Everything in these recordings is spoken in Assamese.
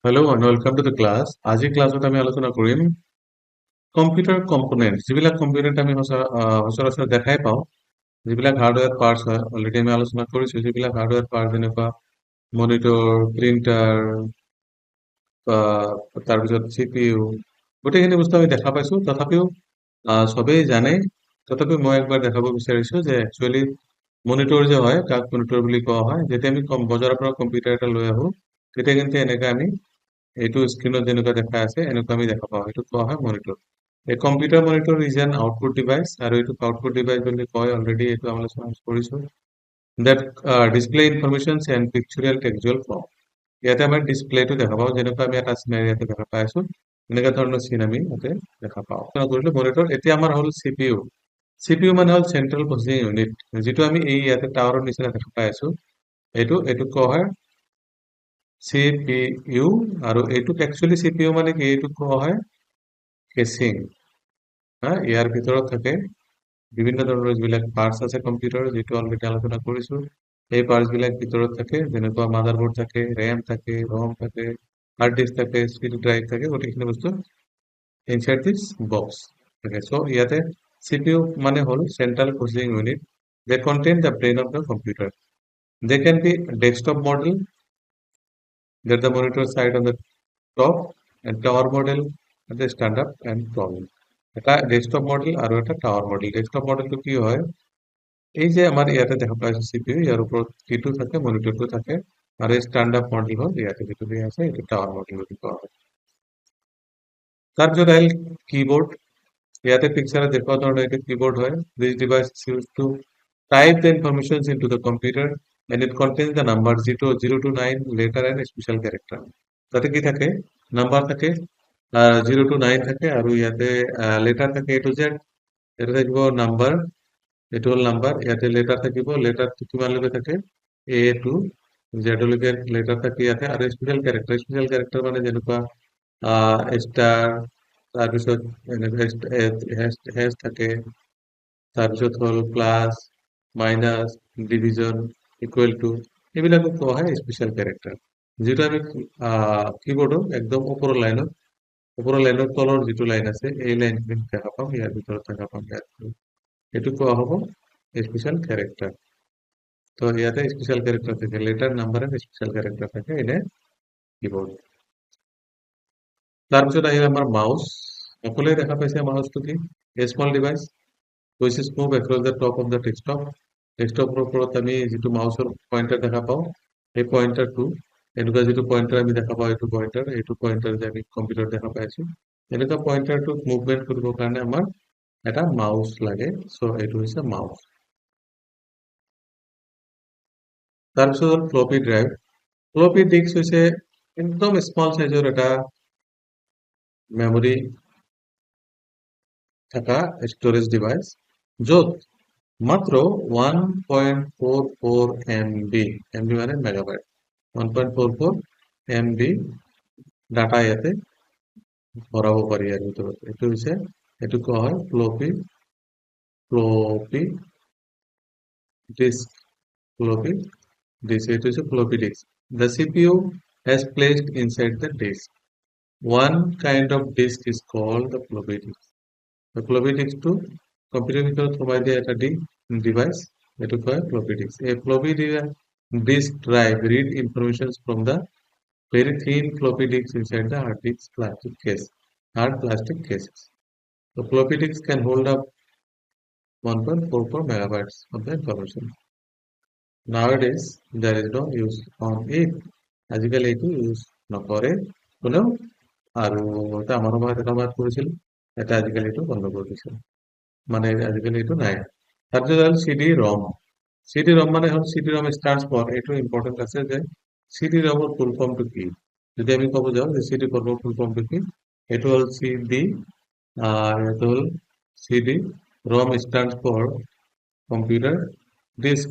Hello and welcome to the class. আজিৰ ক্লাছত আমি আলোচনা কৰিম কম্পিউটাৰ কম্পোনেন্ট যিবিলাক কম্পিউটাৰত আমি সচৰাচৰ দেখাই পাওঁ যিবিলাক হাৰ্ডৱেৰ পাৰ্টছ হয় অলৰেডি আমি আলোচনা কৰিছোঁ যিবিলাক হাৰ্ডৱেৰ পাৰ্টছ যেনেকুৱা মনিটৰ প্ৰিন্টাৰ তাৰপিছত CPU গোটেইখিনি বস্তু আমি দেখা পাইছোঁ তথাপিও সবেই জানে তথাপিও মই একবাৰ দেখাব বিচাৰিছোঁ যে একচুৱেলি মনিটৰ যে হয় তাক মনিটৰ বুলি কোৱা হয় যেতিয়া আমি বজাৰৰ পৰা কম্পিউটাৰ এটা লৈ আহোঁ তেতিয়া কিন্তু এনেকৈ আমি এইটো স্ক্ৰীনত যেনেকুৱা দেখা আছে এনেকুৱা আমি দেখা পাওঁ এইটো কোৱা হয় মনিটৰ এই computer monitor is an output device আৰু এইটো আউটপুট ডিভাইচ বুলি কয় অলৰেডি এইটো আলোচনা কৰিছোঁ that display information and pictorial textual form ইয়াতে আমাৰ ডিসপ্লেটো দেখা পাওঁ যেনেকুৱা আমি এটা চিনাৰী ইয়াতে দেখা পাই আছো এনেকুৱা ধৰণৰ চিন আমি ইয়াতে দেখা পাওঁ কৰিলো মনিটৰ এতিয়া আমাৰ হ'ল CPU মানে হ'ল চেন্ট্ৰেল প্ৰসেছিং ইউনিট যিটো আমি এই ইয়াতে টাৱাৰৰ নিচিনা দেখা পাই আছো এইটো কোৱা হয় CPU আৰু এইটোক একচুৱেলি CPU মানে কি এইটো কোৱা হয় কেচিং ইয়াৰ ভিতৰত থাকে বিভিন্ন ধৰণৰ যিবিলাক পাৰ্টছ আছে কম্পিউটাৰ যিটো অলৰেডি আলোচনা কৰিছো এই পাৰ্টছ বিলাক ভিতৰত থাকে যেনেকুৱা মাদাৰবোৰ্ড থাকে ৰেম থাকে ৰম থাকে হাৰ্ড ডিস্ক থাকে স্পিড ড্ৰাইভ থাকে গোটেইখিনি বস্তু ইনচাইড দিছ বক্স থাকে চ' ইয়াতে CPU মানে হ'ল central processing unit they contain the brain of the computer they can be desktop model that the monitor side on the top and tower model at the stand up and problem এটা ডেস্কটপ মডেল আৰু এটা টাৱাৰ মডেল ডেস্কটপ মডেলটো কি হয় এই যে আমাৰ ইয়াতে দেখা পাইছো CPU ইয়াৰ ওপৰত কিটো থাকে মনিটৰটো থাকে আৰু ষ্টেণ্ড আপ মডেল হ'ল ইয়াতে যেটো দিয়া আছে এইটো টাৱাৰ মডেল বুলি কোৱা হয় তাৰপিছত আহিল কিবোৰ্ড ইয়াতে পিকচাৰত দেখুওৱা ধৰণৰ এইটো কিবোৰ্ড হয় this device is used to type the informations into the computer and it contains the number 0 to 9 letter and special character তাতে কি থাকে নাম্বার থাকে 0 to 9 থাকে আৰু ইয়াতে লেটাৰ থাকে A to Z এটা থাকিব নাম্বাৰ এইটো হ'ল নাম্বাৰ ইয়াতে লেটাৰ থাকিব লেটাৰটো কিমানলৈকে থাকে A to Z লৈকে লেটাৰ থাকে ইয়াতে আৰু স্পেশাল ক্যাৰেক্টাৰ মানে যেনেকুৱা ষ্টাৰ তাৰপিছত হেছ থাকে তাৰপিছত হ'ল plus minus division equal to এইবিলাকক কোৱা হয় স্পেশাল ক্যাৰেক্টাৰ যেটা আমি কিবোৰ্ডৰ একদম ওপৰৰ লাইনৰ তলৰ যিটো লাইন আছে এই লাইনখিনি দেখা পাম ইয়াৰ ভিতৰত দেখা পাম এইটো কোৱা হ'ব স্পেশাল ক্যাৰেক্টাৰ তো ইয়াতে স্পেশাল ক্যাৰেক্টাৰ থাকে letter number and special character থাকে এনে কিবোৰ্ড তাৰপিছত আহিল আমাৰ মাউস সকলোৱে দেখা পাইছে মাউসটো কি a small device which is move across the top of the ডেস্কটপৰ ওপৰত আমি যিটো মাউসৰ পইণ্টাৰ দেখা পাওঁ এই পইণ্টাৰটো এনেকুৱা যিটো পইণ্টাৰ আমি দেখা পাওঁ এইটো পইণ্টাৰ যে আমি কম্পিউটাৰ দেখা পাইছো এনেকুৱা পইণ্টাৰটোক মুভমেন্ট কৰিবৰ কাৰণে আমাৰ এটা মাউস লাগে সো এইটো হৈছে মাউস তাৰপিছত হ'ল ফ্লপি ড্ৰাইভ ফ্লপি ডিস্ক হৈছে একদম স্মল সাইজৰ এটা মেমৰি থাকা স্টোৰেজ ডিভাইস য'ত মাত্ৰ 1.44 MB মানে মেগাবাইট 1.44 MB ডাটা ইয়াতে ভৰাব পাৰি ইয়াৰ ভিতৰত এইটো কোৱা হয় ফ্লপি ডিস্ক এইটো হৈছে floppy disk the CPU has placed inside the disk one kind of disk is called the floppy disk the floppy disk to কম্পিউটাৰৰ ভিতৰত সোমাই দিয়া এটা ডিভাইস এইটো কয় floppy disk a floppy disk drive read information from the very thin floppy disk inside the hard plastic cases the floppy disk can hold up 1.44 megabytes of the information nowadays there is no use on it আজিকালি এইটো ইউজ নকৰে কোনেও আৰু এটা আমাৰ সময়ত কৰিছিল এটা আজিকালি এইটো বন্ধ কৰি দিছে মানে আজিকালি এইটো নাই তাৰপিছত হ'ল CD ROM মানে হ'ল CD ROM stands for এইটো ইম্পৰ্টেন্ট আছে যে CD ROM ৰ ফুল ফৰ্মটো কি যদি আমি ক'ব যাওঁ যে CD ROM ৰ ফুল ফৰ্মটো কি এইটো হ'ল এইটো হ'ল CD ROM stands for computer disk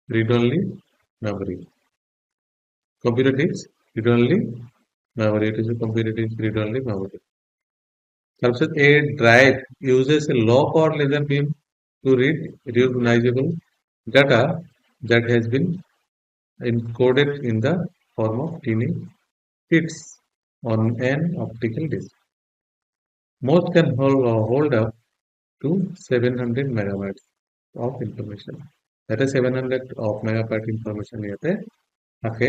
read only memory computer disk read only memory it is a computer disk read only memory তাৰপিছত a drive uses a low power laser beam to read recognizable data that has been encoded in the form of tiny bits on an optical disk. Most can hold up to 700 megabytes of information. That is 700 of megabyte information ইয়াতে থাকে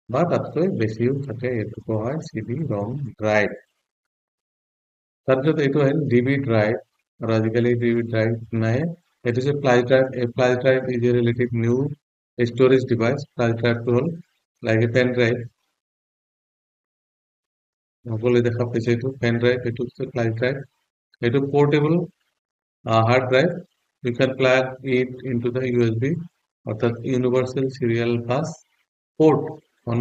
বা তাতকৈ বেছিও থাকে এইটোকো হয় CD-ROM drive. তাৰপিছত এইটো হ'ল DB drive আৰু আজিকালি DB drive নাই এইটো যে flash drive a flash drive is a relative new storage device. Flash drive টো হ'ল like a pen drive সকলোৱে দেখা পাইছে এইটো pen drive এইটো হচ্ছে flash drive এইটো portable hard drive. You can plug it into the USB অর্থাৎ universal serial bus port on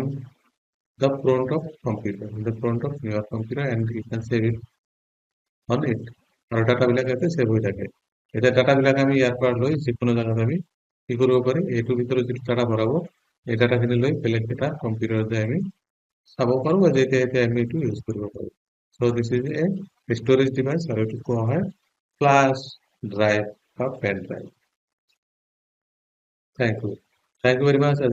the front of computer, in the front of your computer, and you can save it on it. আৰু ডাটা বিলাক ইয়াতে সেভ হৈ থাকে এতিয়া ডাটা বিলাক আমি ইয়াৰ পৰা লৈ যিকোনো জায়গাত আমি কি কৰিব পাৰি এইটোৰ ভিতৰত যিটো ডাটা ভৰাব এই ডাটাখিনি লৈ বেলেগ এটা কম্পিউটাৰত আমি চাব পাৰো বা যেতিয়া এতিয়া আমি এইটো ইউজ কৰিব পাৰো so this is a storage device আৰু এইটো কোৱা হয় flash drive বা pen drive. Thank you very much.